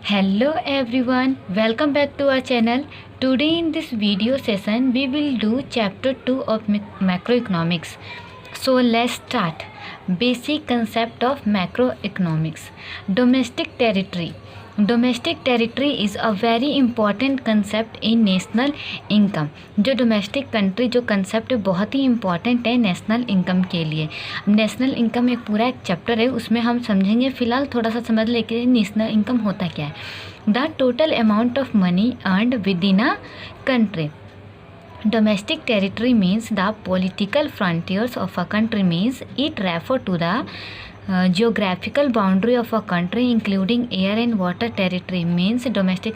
Hello everyone, welcome back to our channel. Today in this video session we will do chapter 2 of macroeconomics. So let's start. Basic concept of macroeconomics. Domestic territory. Domestic territory is a very important concept in national income. जो domestic country जो concept बहुत ही important है national income के लिए। National income एक पूरा एक chapter है, उसमें हम समझेंगे। फ़िलहाल थोड़ा सा समझ लेके नेशनल इनकम होता क्या है। The total amount of money earned with in a country. Domestic territory means the political frontiers of a country, means it refer to the geographical boundary of a country including air and water territory. means domestic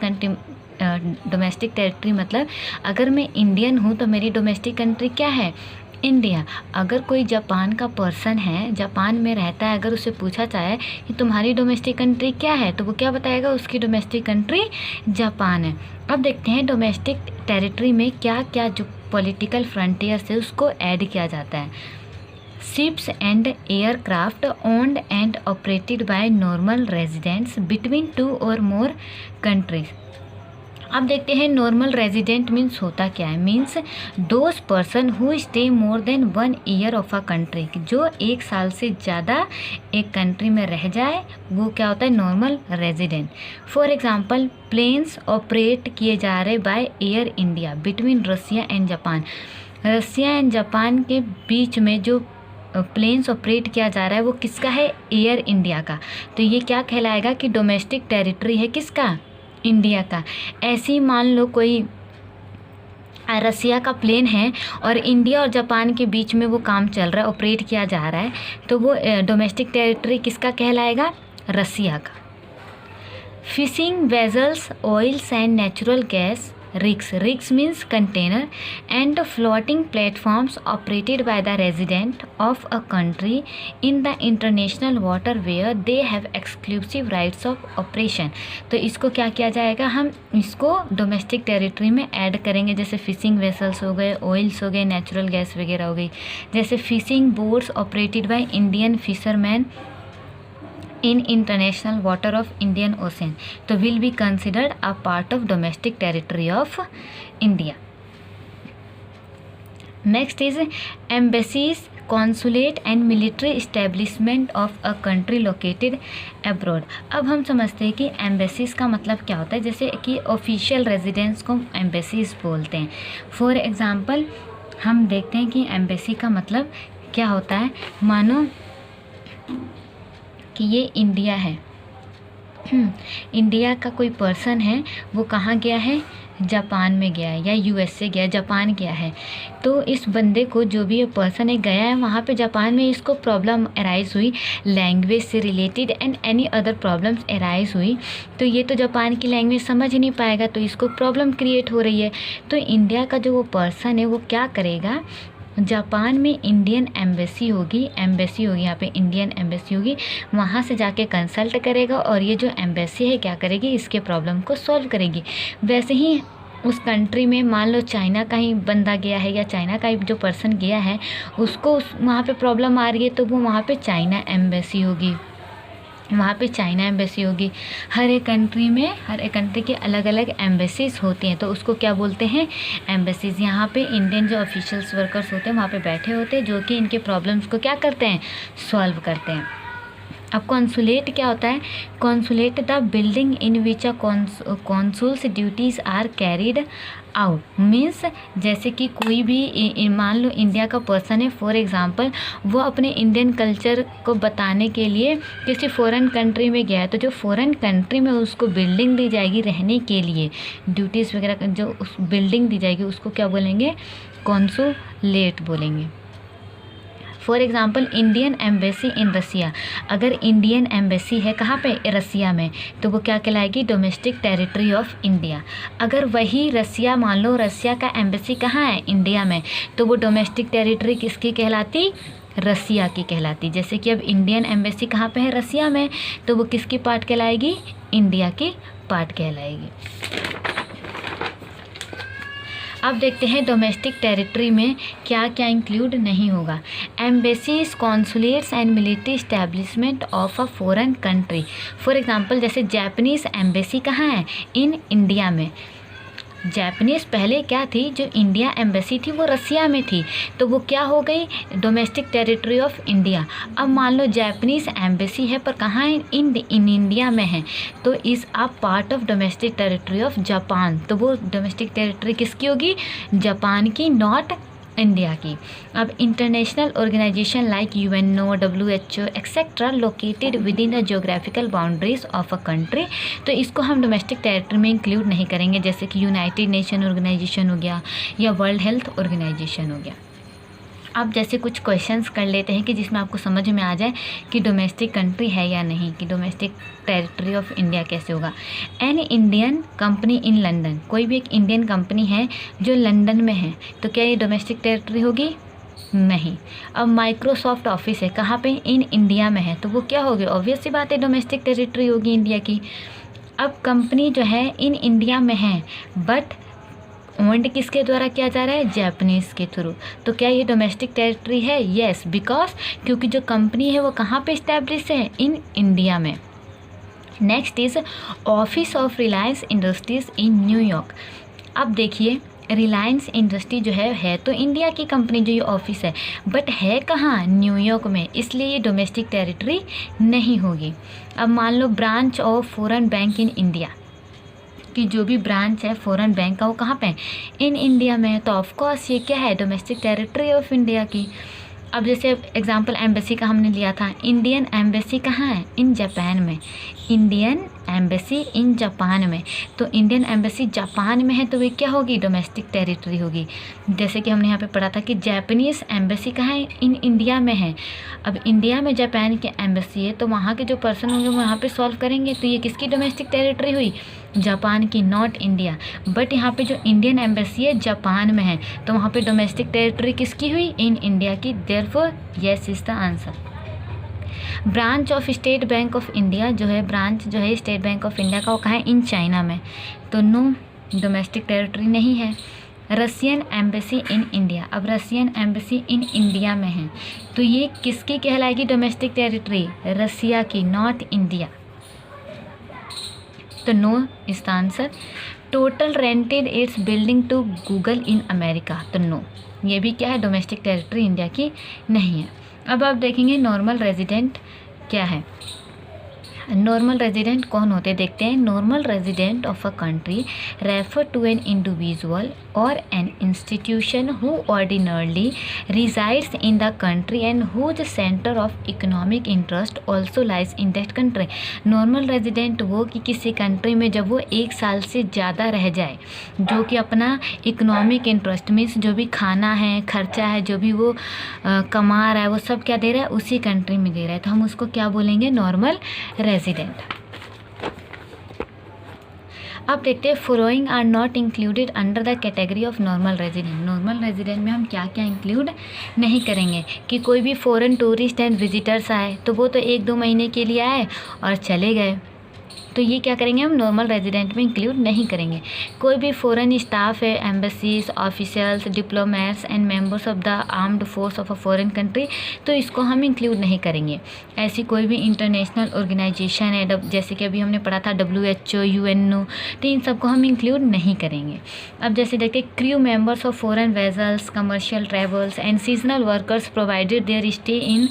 territory मतलब अगर मैं Indian हूँ तो मेरी domestic country क्या है, India. अगर कोई जापान का पर्सन है, जापान में रहता है, अगर उससे पूछा जाए कि तुम्हारी डोमेस्टिक कंट्री क्या है तो वो क्या बताएगा, उसकी डोमेस्टिक कंट्री जापान है। अब देखते हैं डोमेस्टिक टेरिटरी में क्या क्या जो पॉलिटिकल फ्रंटियर से उसको ऐड किया जाता है। Ships and aircraft owned and operated by normal residents between 2 और मोर कंट्रीज। अब देखते हैं नॉर्मल रेजिडेंट मीन्स होता क्या है। Means those person who stay more than 1 year of a country, जो 1 साल से ज़्यादा एक कंट्री में रह जाए वो क्या होता है, normal resident. For example planes operate किए जा रहे by Air India between Russia and Japan. Russia and Japan के बीच में जो प्लेन्स ऑपरेट किया जा रहा है वो किसका है, एयर इंडिया का। तो ये क्या कहलाएगा कि डोमेस्टिक टेरिटरी है किसका, इंडिया का। ऐसे ही मान लो कोई रसिया का प्लेन है और इंडिया और जापान के बीच में वो काम चल रहा है, ऑपरेट किया जा रहा है, तो वो डोमेस्टिक टेरिटरी किसका कहलाएगा, रसिया का। Fishing vessels, oils and natural gas rigs means container and floating platforms operated by the resident of a country in the international water where they have exclusive rights of operation। तो इसको क्या किया जाएगा, हम इसको डोमेस्टिक टेरिटरी में add करेंगे। जैसे फिशिंग वेसल्स हो गए, ऑयल्स हो गए, नेचुरल गैस वगैरह हो गई। जैसे fishing boats operated by Indian fisherman in international water of Indian Ocean, तो will be considered a part of domestic territory of India. Next is embassies, consulate and military establishment of a country located abroad। अब हम समझते हैं कि embassies का मतलब क्या होता है। जैसे कि ऑफिशियल रेजिडेंस को एम्बेसीज़ बोलते हैं। फॉर एग्ज़ाम्पल हम देखते हैं कि एम्बेसी का मतलब क्या होता है। मानो कि ये इंडिया है, इंडिया का कोई पर्सन है, वो कहाँ गया है, जापान में गया है या यूएसए गया, जापान गया है। तो इस बंदे को, जो भी ये पर्सन है, गया है वहाँ पे जापान में, इसको प्रॉब्लम अराइज हुई लैंग्वेज से related and any other problems arise हुई, तो ये तो जापान की लैंग्वेज समझ नहीं पाएगा, तो इसको प्रॉब्लम क्रिएट हो रही है। तो इंडिया का जो वो पर्सन है वो क्या करेगा, जापान में इंडियन एम्बेसी होगी, यहाँ पे इंडियन एम्बेसी होगी, वहाँ से जाके कंसल्ट करेगा और ये जो एम्बेसी है क्या करेगी, इसके प्रॉब्लम को सॉल्व करेगी। वैसे ही उस कंट्री में मान लो चाइना का ही बंदा गया है या चाइना का ही जो पर्सन गया है, उसको वहाँ पे प्रॉब्लम आ रही है, तो वो वहाँ पे चाइना एम्बेसी होगी, वहाँ पे चाइना एम्बेसी होगी। हर एक कंट्री में, हर एक कंट्री के अलग अलग एम्बेसीज होती हैं, तो उसको क्या बोलते हैं, एम्बेसीज। यहाँ पे इंडियन जो ऑफिशियल्स वर्कर्स होते हैं वहाँ पे बैठे होते हैं, जो कि इनके प्रॉब्लम्स को क्या करते हैं, सॉल्व करते हैं। अब कॉन्सुलेट क्या होता है, consulate the building in which a consul's duties are carried out. Means जैसे कि कोई भी मान लो इंडिया का पर्सन है, फॉर एग्जांपल वो अपने इंडियन कल्चर को बताने के लिए किसी फॉरेन कंट्री में गया है, तो जो फॉरेन कंट्री में उसको बिल्डिंग दी जाएगी रहने के लिए, ड्यूटीज़ वगैरह जो उस बिल्डिंग दी जाएगी उसको क्या बोलेंगे, कॉन्सुलेट बोलेंगे। For example Indian embassy in Russia, अगर इंडियन एम्बेसी है कहाँ पे, रसिया में, तो वो क्या कहलाएगी, डोमेस्टिक टेरिटरी ऑफ इंडिया। अगर वही रसिया, मान लो रसिया का एम्बेसी कहाँ है, इंडिया में, तो वो डोमेस्टिक टेरिटरी किसकी कहलाती, रसिया की कहलाती। जैसे कि अब इंडियन एम्बेसी कहाँ पे है, रसिया में, तो वो किसकी पार्ट कहलाएगी, इंडिया की पार्ट कहलाएगी। अब देखते हैं डोमेस्टिक टेरिटरी में क्या क्या इंक्लूड नहीं होगा। Embassies, consulates and military establishment of a foreign country. For example जैसे जापानीज़ एम्बेसी कहाँ है? इन इंडिया में। जापानीज़ पहले क्या थी, जो इंडिया एम्बेसी थी वो रसिया में थी, तो वो क्या हो गई? Domestic territory of India. अब मान लो जापानीज़ एम्बेसी है पर कहाँ है? इन इंडिया में है, तो इस आप part of domestic territory of Japan, तो वो डोमेस्टिक टेरिटरी किसकी होगी? जापान की, नॉट इंडिया की। अब international organisation like UNO, WHO etcetera located within the geographical boundaries of a country, तो इसको हम डोमेस्टिक टेरिटरी में इंक्लूड नहीं करेंगे, जैसे कि यूनाइटेड नेशन ऑर्गेनाइजेशन हो गया या वर्ल्ड हेल्थ ऑर्गेनाइजेशन हो गया। अब जैसे कुछ क्वेश्चंस कर लेते हैं कि जिसमें आपको समझ में आ जाए कि डोमेस्टिक कंट्री है या नहीं, कि डोमेस्टिक टेरिटरी ऑफ इंडिया कैसे होगा। An Indian company in London, कोई भी एक इंडियन कंपनी है जो लंदन में है, तो क्या ये डोमेस्टिक टेरिटरी होगी? नहीं। अब माइक्रोसॉफ्ट ऑफिस है, कहाँ पे? इन इंडिया में है, तो वो क्या होगी? ऑब्वियस सी बात है, डोमेस्टिक टेरिटरी होगी इंडिया की। अब कंपनी जो है इन इंडिया में है, बट ओन्ड किसके द्वारा किया जा रहा है? जापानीज़ के थ्रू, तो क्या ये डोमेस्टिक टेरिटरी है? येस, बिकॉज क्योंकि जो कंपनी है वो कहाँ पे इस्टेब्लिश है? इन इंडिया में। Next is office of Reliance industries in New York. अब देखिए रिलायंस इंडस्ट्री जो है तो इंडिया की कंपनी जो ये ऑफिस है, बट है कहाँ? न्यूयॉर्क में, इसलिए ये डोमेस्टिक टेरिटरी नहीं होगी। अब मान लो branch of foreign bank in India, कि जो भी ब्रांच है फॉरेन बैंक का वो कहाँ पे है? इन इंडिया में, तो ऑफकोर्स ये क्या है? डोमेस्टिक टेरिटरी ऑफ इंडिया की। अब जैसे एग्जांपल एम्बेसी का हमने लिया था, इंडियन एम्बेसी कहाँ है? इन जापान में। इंडियन एम्बेसी इन जापान में, तो इंडियन एम्बेसी जापान में है, तो वे क्या होगी? डोमेस्टिक टेरिटरी होगी। जैसे कि हमने यहाँ पे पढ़ा था कि जापानीज़ एम्बेसी कहाँ है? इन इंडिया में है। अब इंडिया में जापान की एम्बेसी है, तो वहाँ के जो पर्सन होंगे वो यहाँ पे सॉल्व करेंगे, तो ये किसकी डोमेस्टिक टेरिटरी हुई? जापान की, नॉट इंडिया। बट यहाँ पे जो इंडियन एम्बेसी है जापान में है, तो वहाँ पे डोमेस्टिक टेरिटरी किसकी हुई? इन इंडिया की। Therefore yes is the answer. Branch of state bank of India जो है, ब्रांच जो है स्टेट बैंक ऑफ इंडिया का, वो कहाँ है? इन चाइना में, तो नो, डोमेस्टिक टेरिटरी नहीं है। रसियन एम्बेसी इन इंडिया, अब रसियन एम्बेसी इन इंडिया में है, तो ये किसकी कहलाएगी डोमेस्टिक टेरिटरी? रसिया की, नॉट इंडिया, तो no is the answer. Total rented its building to Google in America, तो नो, ये भी क्या है? डोमेस्टिक टेरिटरी इंडिया की नहीं है। अब आप देखेंगे नॉर्मल रेजिडेंट क्या है। नॉर्मल रेजिडेंट कौन होते हैं देखते हैं। Normal resident of a country refer to an individual और an institution who ordinarily resides in the country and whose centre of economic interest also lies in that country. Normal resident वो कि किसी country में जब वो 1 साल से ज़्यादा रह जाए, जो कि अपना इकोनॉमिक इंटरेस्ट मीन्स जो भी खाना है, खर्चा है, जो भी वो कमा रहा है, वो सब क्या दे रहा है? उसी कंट्री में दे रहा है, तो हम उसको क्या बोलेंगे? Normal resident. अब देखते हैं following are not included under the category of normal resident. Normal resident में हम क्या क्या इंक्लूड नहीं करेंगे, कि कोई भी फॉरेन टूरिस्ट एंड विजिटर्स आए तो वो तो 1-2 महीने के लिए आए और चले गए, तो ये क्या करेंगे? हम नॉर्मल रेजिडेंट में इंक्लूड नहीं करेंगे। कोई भी फॉरेन स्टाफ है, embassies, officials, diplomats and members of the armed force of a foreign country, तो इसको हम इंक्लूड नहीं करेंगे। ऐसी कोई भी इंटरनेशनल ऑर्गेनाइजेशन है, जैसे कि अभी हमने पढ़ा था WHO, UNO, तो इन सबको हम इंक्लूड नहीं करेंगे। अब जैसे देखिए crew members of foreign vessels, commercial travels and seasonal workers provided their stay in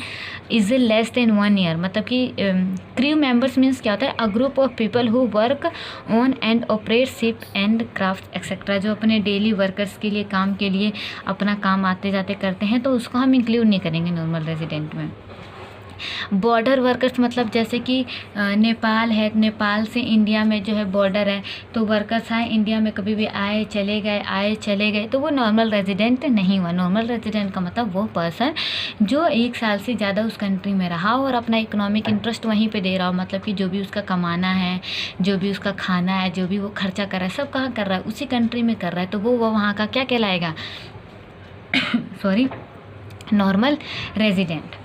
is less than 1 year. मतलब कि क्रू मेंबर्स मीन्स क्या होता है? A group of people who work on and operate ship and craft etcetera, जो अपने daily workers के लिए, काम के लिए अपना काम आते जाते करते हैं, तो उसको हम इंक्लूड नहीं करेंगे नॉर्मल रेजिडेंट में। बॉर्डर वर्कर्स मतलब जैसे कि नेपाल है, नेपाल से इंडिया में जो है बॉर्डर है, तो वर्कर्स आए इंडिया में, कभी भी आए चले गए, तो वो नॉर्मल रेजिडेंट नहीं हुआ। नॉर्मल रेजिडेंट का मतलब वो पर्सन जो 1 साल से ज़्यादा उस कंट्री में रहा और अपना इकोनॉमिक इंटरेस्ट वहीं पे दे रहा हो, मतलब कि जो भी उसका कमाना है, जो भी उसका खाना है, जो भी वो खर्चा कर रहा है, सब कहाँ कर रहा है? उसी कंट्री में कर रहा है, तो वो वहाँ का क्या कहलाएगा? Sorry, normal resident.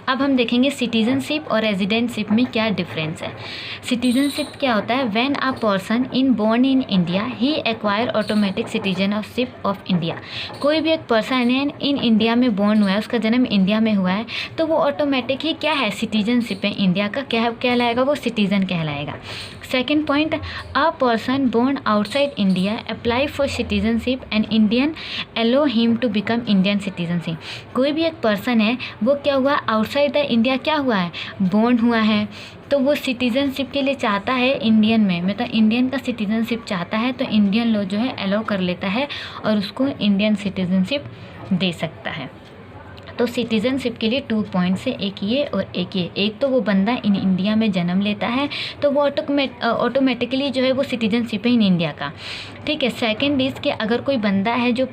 अब हम देखेंगे सिटीजनशिप और रेजिडेंटशिप में क्या डिफरेंस है। सिटीजनशिप क्या होता है, when a person in born in India he acquire automatic citizenship of India. कोई भी एक पर्सन है इन इंडिया में बोर्न हुआ है, उसका जन्म इंडिया में हुआ है, तो वो ऑटोमेटिक ही क्या है, सिटीजनशिप है इंडिया का, क्या कहलाएगा, वो सिटीजन कहलाएगा। Second point, a person born outside India apply for citizenship and Indian allow him to become Indian citizenship. कोई भी एक पर्सन है, वो क्या हुआ, आउटसाइड द इंडिया क्या हुआ है, बोर्न हुआ है, तो वो सिटीजनशिप के लिए चाहता है इंडियन में, मतलब इंडियन का सिटीजनशिप चाहता है, तो इंडियन लॉ जो है अलाउ कर लेता है और उसको इंडियन सिटीजनशिप दे सकता है। तो सिटीजनशिप के लिए 2 पॉइंट्स है, एक ये और एक ये। एक तो वो बंदा इन इंडिया में जन्म लेता है तो वो ऑटोमेटिकली जो है वो सिटीजनशिप है इन इंडिया का, ठीक है। सेकंड इज़ कि अगर कोई बंदा है जो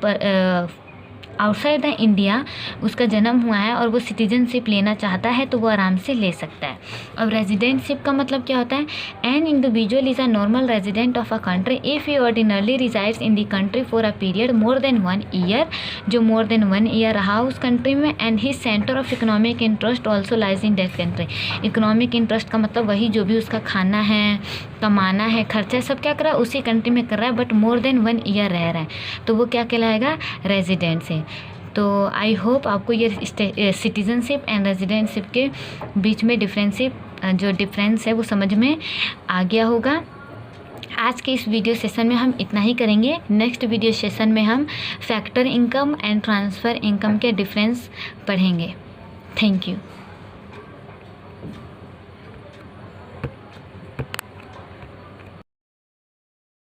आउटसाइड द इंडिया उसका जन्म हुआ है और वो सिटीजनशिप लेना चाहता है तो वो आराम से ले सकता है। अब रेजिडेंटशिप का मतलब क्या होता है, an individual is a normal resident of a country if he ordinarily resides in the country for a period more than 1 year, जो मोर देन 1 ईयर रहा उस कंट्री में, and he centre of economic interest also lies in that country. Economic interest का मतलब वही जो भी उसका खाना है, कमाना है, खर्चा सब क्या कर रहा है उसी कंट्री में कर रहा है, बट मोर देन 1 ईयर रह रहा है, तो वो क्या कहलाएगा, रेजिडेंट से। तो आई होप आपको ये सिटीजनशिप एंड रेजिडेंटशिप के बीच में जो डिफरेंस है वो समझ में आ गया होगा। आज के इस वीडियो सेशन में हम इतना ही करेंगे। नेक्स्ट वीडियो सेशन में हम factor income and transfer income के डिफरेंस पढ़ेंगे। Thank you.